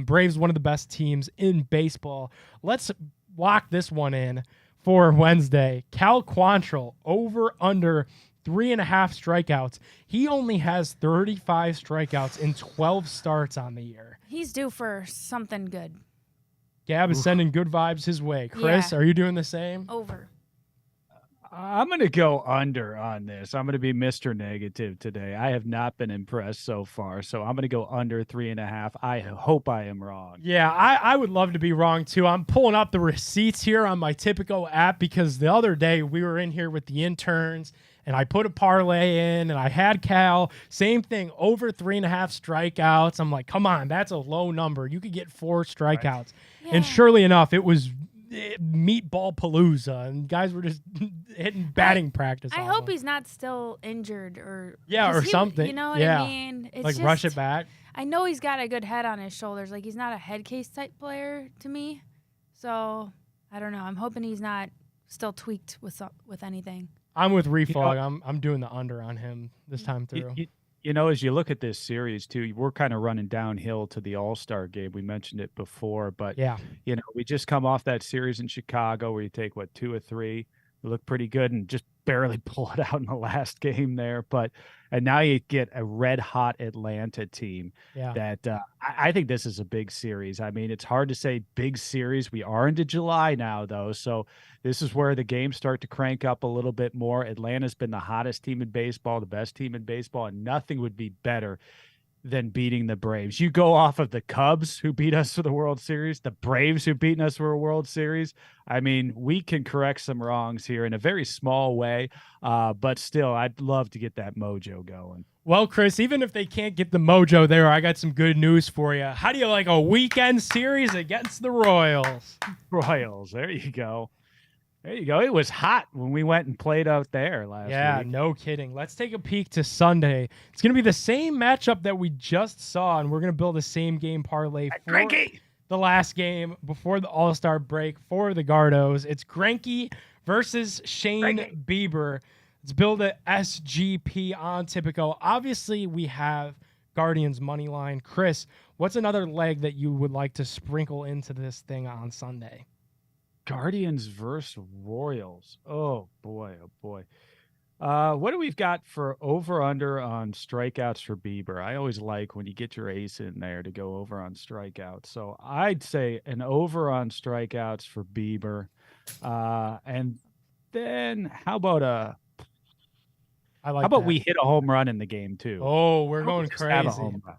Braves, one of the best teams in baseball. Let's lock this one in for Wednesday. Cal Quantrill, over under 3.5 strikeouts. He only has 35 strikeouts in 12 starts on the year. He's due for something good. Gab is sending good vibes his way. Chris, Yeah. are you doing the same? Over. I'm going to go under on this. I'm going to be Mr. Negative today. I have not been impressed so far, so I'm going to go under 3.5. I hope I am wrong. Yeah, I would love to be wrong too. I'm pulling up the receipts here on my Tipico app because the other day we were in here with the interns and I put a parlay in and I had Cal. Same thing, over 3.5 strikeouts. I'm like, come on, that's a low number. You could get 4 strikeouts. Right. Yeah. And surely enough, it was meatball palooza and guys were just hitting batting practice. I hope he's not still injured or something. You know what I mean? It's like just, rush it back. I know he's got a good head on his shoulders. Like, he's not a head case type player to me. So I don't know. I'm hoping he's not still tweaked with anything. I'm with Reflog. I'm doing the under on him this time through. As you look at this series too, we're kind of running downhill to the All-Star game. We mentioned it before, but we just come off that series in Chicago where you take 2 or 3, you look pretty good and just barely pull it out in the last game there. And now you get a red hot Atlanta team that I think this is a big series. I mean, it's hard to say big series. We are into July now though. So this is where the games start to crank up a little bit more. Atlanta's been the hottest team in baseball, the best team in baseball, and nothing would be better than beating the Braves. You go off of the Cubs who beat us for the World Series, the Braves who beaten us for a World Series. I mean, we can correct some wrongs here in a very small way, but still, I'd love to get that mojo going. Well, Chris, even if they can't get the mojo there, I got some good news for you. How do you like a weekend series against the Royals? Royals, there you go. There you go. It was hot when we went and played out there last Yeah, week. no kidding. Let's take a peek to Sunday. It's going to be the same matchup that we just saw, and we're going to build a same game parlay for Granky. the last game before the All-Star break for the Gardos. It's Greinke versus Shane Bieber. Let's build a SGP on Tipico. Obviously, we have Guardians money line. Chris, what's another leg that you would like to sprinkle into this thing on Sunday? Guardians versus Royals. Oh boy, oh boy. What do we've got for over under on strikeouts for Bieber? I always like when you get your ace in there to go over on strikeouts. So I'd say an over on strikeouts for Bieber. And then how about we hit a home run in the game too? Oh, we're How about going we just have a crazy. home run?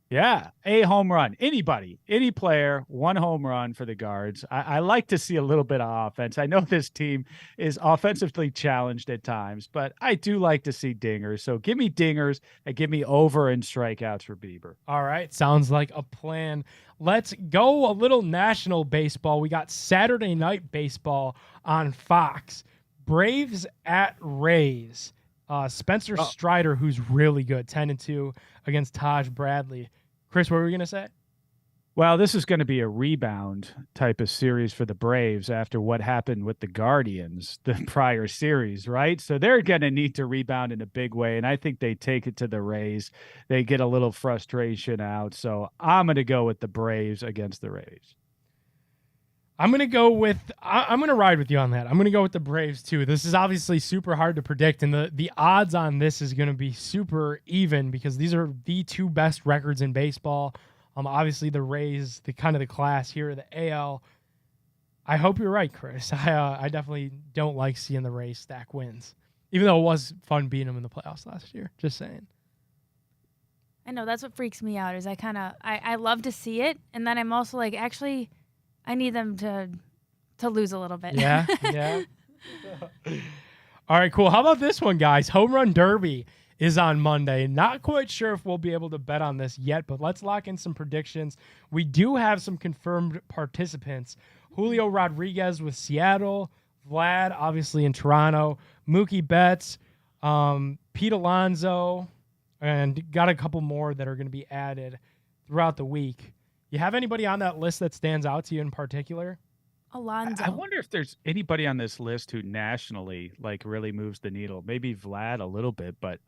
Yeah, a home run. Anybody, any player, one home run for the Guards. I like to see a little bit of offense. I know this team is offensively challenged at times, but I do like to see dingers. So give me dingers and give me over and strikeouts for Bieber. All right, sounds like a plan. Let's go a little national baseball. We got Saturday night baseball on Fox. Braves at Rays. Spencer Strider, who's really good, 10-2 against Taj Bradley. Chris, what were we going to say? Well, this is going to be a rebound type of series for the Braves after what happened with the Guardians the prior series, right? So they're going to need to rebound in a big way, and I think they take it to the Rays. They get a little frustration out, so I'm going to go with the Braves against the Rays. I'm going to ride with you on that. I'm going to go with the Braves too. This is obviously super hard to predict, and the odds on this is going to be super even because these are the two best records in baseball. Obviously the Rays, the class here, the AL. I hope you're right, Chris. I definitely don't like seeing the Rays stack wins, even though it was fun beating them in the playoffs last year. Just saying. I know that's what freaks me out is I love to see it, and then I'm also like, actually, I need them to lose a little bit. Yeah, yeah. All right, cool. How about this one, guys? Home Run Derby is on Monday. Not quite sure if we'll be able to bet on this yet, but let's lock in some predictions. We do have some confirmed participants. Julio Rodriguez with Seattle, Vlad, obviously in Toronto, Mookie Betts, Pete Alonso, and got a couple more that are going to be added throughout the week. You have anybody on that list that stands out to you in particular? Alonso. I wonder if there's anybody on this list who nationally really moves the needle. Maybe Vlad a little bit, but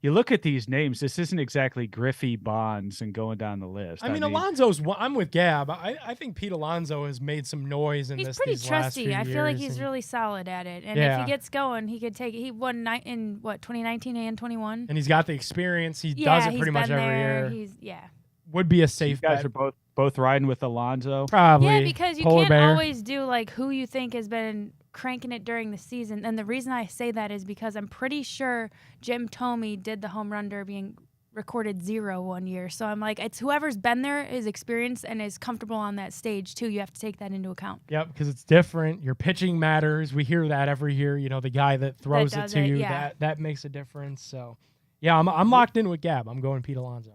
you look at these names. This isn't exactly Griffey, Bonds, and going down the list. I mean, Alonso's. I'm with Gab. I think Pete Alonso has made some noise in He's this. pretty these last trusty. few I feel like years, he's and- really solid at it. And Yeah. if he gets going, he could take it. He won in 2019 and 21. and he's got the experience. He Yeah, does it he's pretty much been every there. year. Would be a safe You guys bet. are both riding with Alonso. Probably. Yeah, because you Polar can't bear. always do like who you think has been cranking it during the season. And the reason I say that is because I'm pretty sure Jim Thome did the home run derby and recorded 0 one year. So I'm like, it's whoever's been there, is experienced, and is comfortable on that stage too. You have to take that into account. Yep, because it's different. Your pitching matters. We hear that every year. You know, the guy that throws it does to it, you, yeah. that makes a difference. So, yeah, I'm locked in with Gab. I'm going Pete Alonso.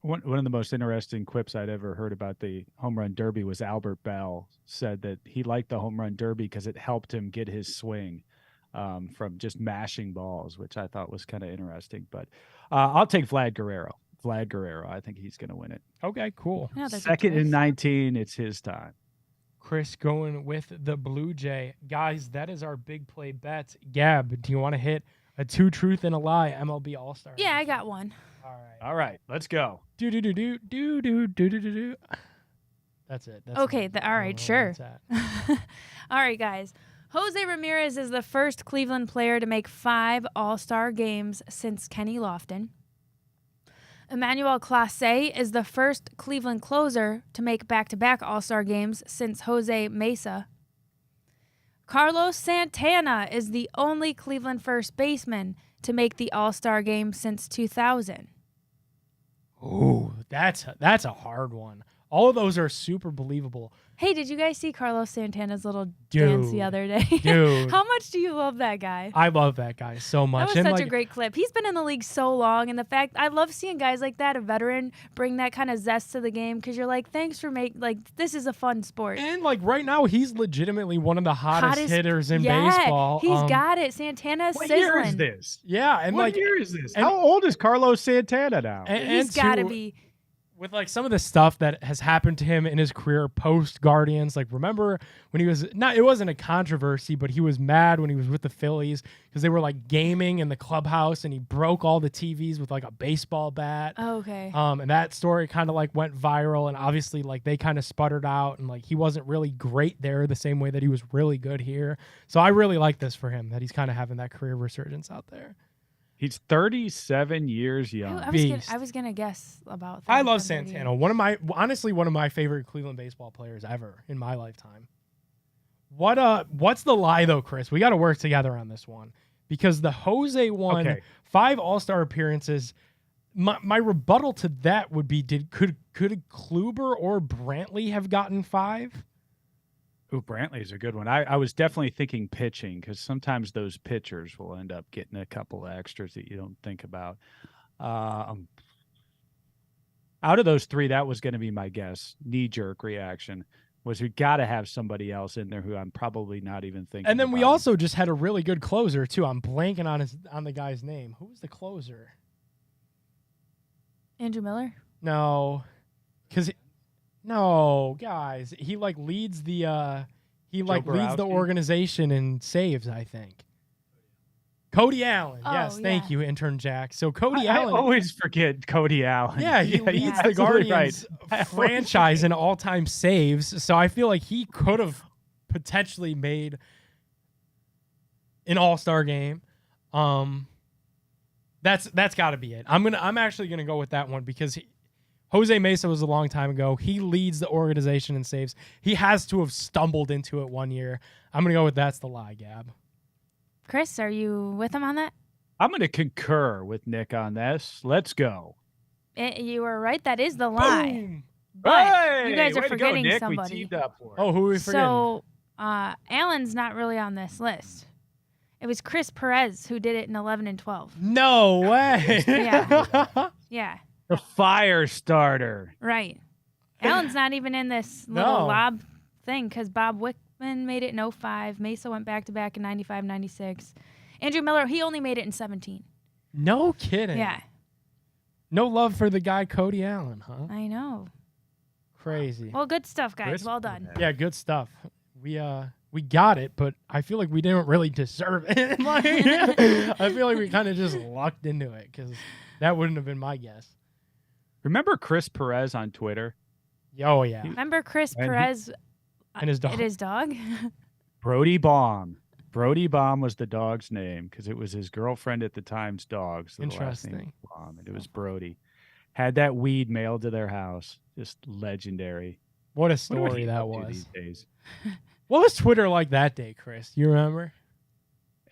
One of the most interesting quips I'd ever heard about the home run derby was Albert Bell said that he liked the home run derby because it helped him get his swing from just mashing balls, which I thought was kind of interesting. But I'll take Vlad Guerrero. I think he's going to win it. Okay, cool. Yeah, that's a Second choice. in 19, it's his time. Chris going with the Blue Jay. Guys, that is our big play bet. Gab, do you want to hit a 2 truth and a lie MLB All-Star? Yeah, I got one. All right, let's go. Do. That's it. That's Okay, it. all I right, don't know sure. where it's at. All right, guys. Jose Ramirez is the first Cleveland player to make 5 All-Star games since Kenny Lofton. Emmanuel Clase is the first Cleveland closer to make back-to-back All-Star games since Jose Mesa. Carlos Santana is the only Cleveland first baseman to make the All-Star game since 2000. Ooh, that's a hard one. All of those are super believable. Hey, did you guys see Carlos Santana's little dance the other day? Dude. How much do you love that guy? I love that guy so much. That was And, such a great clip. He's been in the league so long, and the fact I love seeing guys like that, a veteran, bring that kind of zest to the game because you're like, thanks for this is a fun sport. And like right now, he's legitimately one of the hottest hitters in baseball. He's got it. Santana's What sizzling. year is this? Yeah, and What like year is this? and- How old is Carlos Santana now? He's got to be. With like some of the stuff that has happened to him in his career post Guardians, like remember when he was it wasn't a controversy, but he was mad when he was with the Phillies because they were like gaming in the clubhouse and he broke all the TVs with like a baseball bat. Oh, okay. And that story kind of like went viral, and obviously like they kind of sputtered out, and like he wasn't really great there the same way that he was really good here. So I really like this for him that he's kind of having that career resurgence out there. He's 37 years young. I was gonna guess about that. I love Santana. One of my favorite Cleveland baseball players ever in my lifetime. What's the lie though, Chris? We got to work together on this one because the Jose won 5 All-Star appearances. My rebuttal to that would be could Kluber or Brantley have gotten 5? Ooh, Brantley's a good one. I was definitely thinking pitching because sometimes those pitchers will end up getting a couple of extras that you don't think about. Out of those 3, that was going to be my guess. Knee-jerk reaction was we got to have somebody else in there who I'm probably not even thinking. And then we about. also just had a really good closer too. I'm blanking on the guy's name. Who was the closer? Andrew Miller? No, no, guys. He like leads the organization in saves, I think. Cody Allen. Oh, yes, thank you, intern Jack. So Cody I Allen. always forget Cody Allen. Yeah, he leads Yeah. the Absolutely Guardians franchise in all-time saves. So I feel like he could have potentially made an All-Star game. That's got to be it. I'm actually gonna go with that one because Jose Mesa was a long time ago. He leads the organization in saves. He has to have stumbled into it one year. I'm going to go with that's the lie, Gab. Chris, are you with him on that? I'm going to concur with Nick on this. Let's go. You were right. That is the lie. Boom. But Hey, you guys are way to go, forgetting Nick. somebody. We teamed up for it. Oh, who are we forgetting? So, Allen's not really on this list. It was Chris Perez who did it in 11 and 12. No way. Yeah. Yeah. The fire starter. Right. Allen's not even in this little lob thing because Bob Wickman made it in 05. Mesa went back-to-back in 95, 96. Andrew Miller, he only made it in 17. No kidding. Yeah. No love for the guy Cody Allen, huh? I know. Crazy. Well, good stuff, guys. Chris Well done. Yeah, good stuff. We got it, but I feel like we didn't really deserve it. Like, I feel like we kind of just lucked into it because that wouldn't have been my guess. Remember Chris Perez on Twitter? Oh, yeah. Remember Chris And he- Perez And his dog. and his dog? Brody Baum. Brody Baum was the dog's name because it was his girlfriend at the time's dog. So the last name Interesting. was Baum, and it was Brody. Had that weed mailed to their house. Just legendary. What a Wonder what story he's that up to was. these days. What was Twitter like that day, Chris? You remember?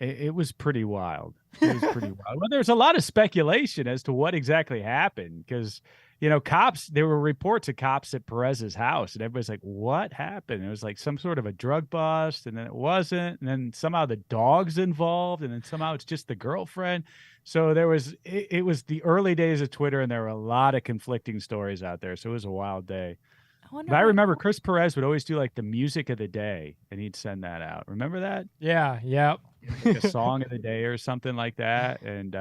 It was pretty wild. It was pretty wild. Well, there's a lot of speculation as to what exactly happened because, there were reports of cops at Perez's house, and everybody's like, what happened? It was like some sort of a drug bust, and then it wasn't. And then somehow the dog's involved, and then somehow it's just the girlfriend. So it was the early days of Twitter, and there were a lot of conflicting stories out there. So it was a wild day. But I remember Chris Perez would always do like the music of the day, and he'd send that out. Remember that? Yeah. Yep. Like a song of the day or something like that. And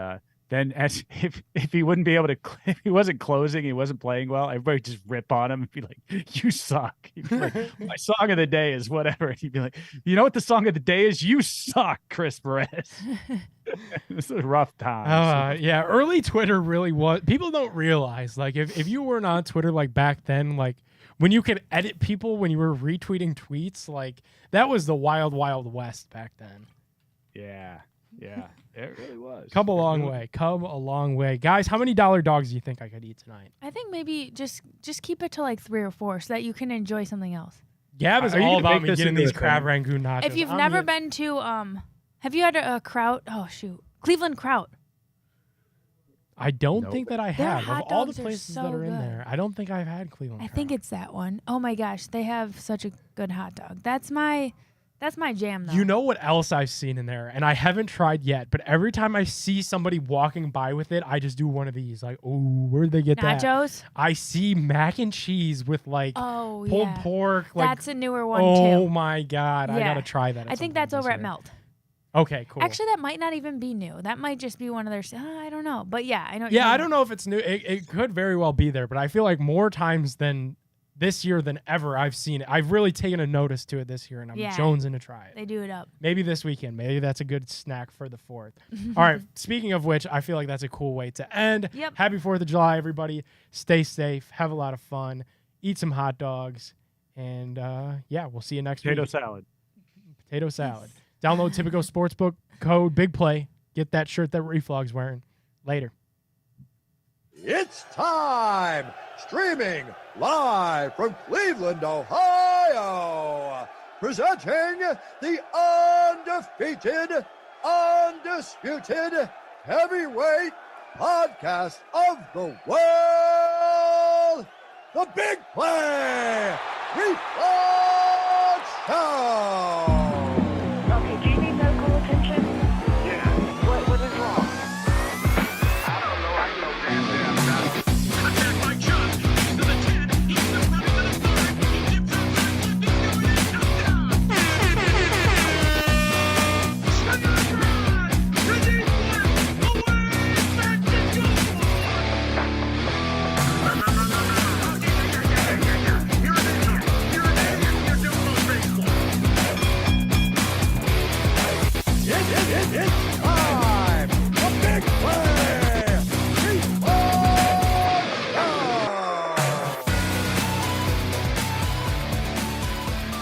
then if he wouldn't be able to, if he wasn't closing, he wasn't playing well, everybody would just rip on him and be like, you suck. He'd be like, my song of the day is whatever. And he'd be like, you know what the song of the day is? You suck, Chris Perez. This is a rough time. Yeah. Early Twitter really was. People don't realize, like, if you weren't on Twitter like back then, like when you could edit people when you were retweeting tweets, like that was the wild, wild west back then. Yeah. It really was. Come a long way. Guys, how many dollar dogs do you think I could eat tonight? I think maybe just keep it to like 3 or 4 so that you can enjoy something else. Gab is Are you all gonna about make me this getting into these a crab thing? rangoon nachos. If you've I'm never here- been to have you had a kraut? Oh shoot, Cleveland kraut. I don't Nope. think that I Their have. hot Of all the dogs are places so that are in good. there, I don't think I've had Cleveland. I think Crown. it's that one. Oh my gosh, they have such a good hot dog. That's my jam though. You know what else I've seen in there, and I haven't tried yet, but every time I see somebody walking by with it, I just do one of these. Like, oh, where'd they get that? nachos? I see mac and cheese with like Oh pulled yeah. pork. Like, That's a newer one oh too. my god, I Yeah. gotta try that. I think that's over at Melt. Okay, cool. Actually, that might not even be new. That might just be one of their. I don't know, but yeah, I know. what yeah, you're I talking don't know if it's new. It could very well be there, but I feel like more times than this year than ever I've seen it. I've really taken a notice to it this year, and I'm Yeah. jonesing to try it. They do it up. Maybe this weekend. Maybe that's a good snack for the 4th. All right. Speaking of which, I feel like that's a cool way to end. Yep. Happy 4th of July, everybody. Stay safe. Have a lot of fun. Eat some hot dogs. And yeah, we'll see you next Potato week. salad. Potato salad. Download Tipico Sportsbook code Big Play. Get that shirt that Reflog's wearing. Later. It's time! Streaming live from Cleveland, Ohio! Presenting the undefeated, undisputed heavyweight podcast of the world, The Big Play! Reflog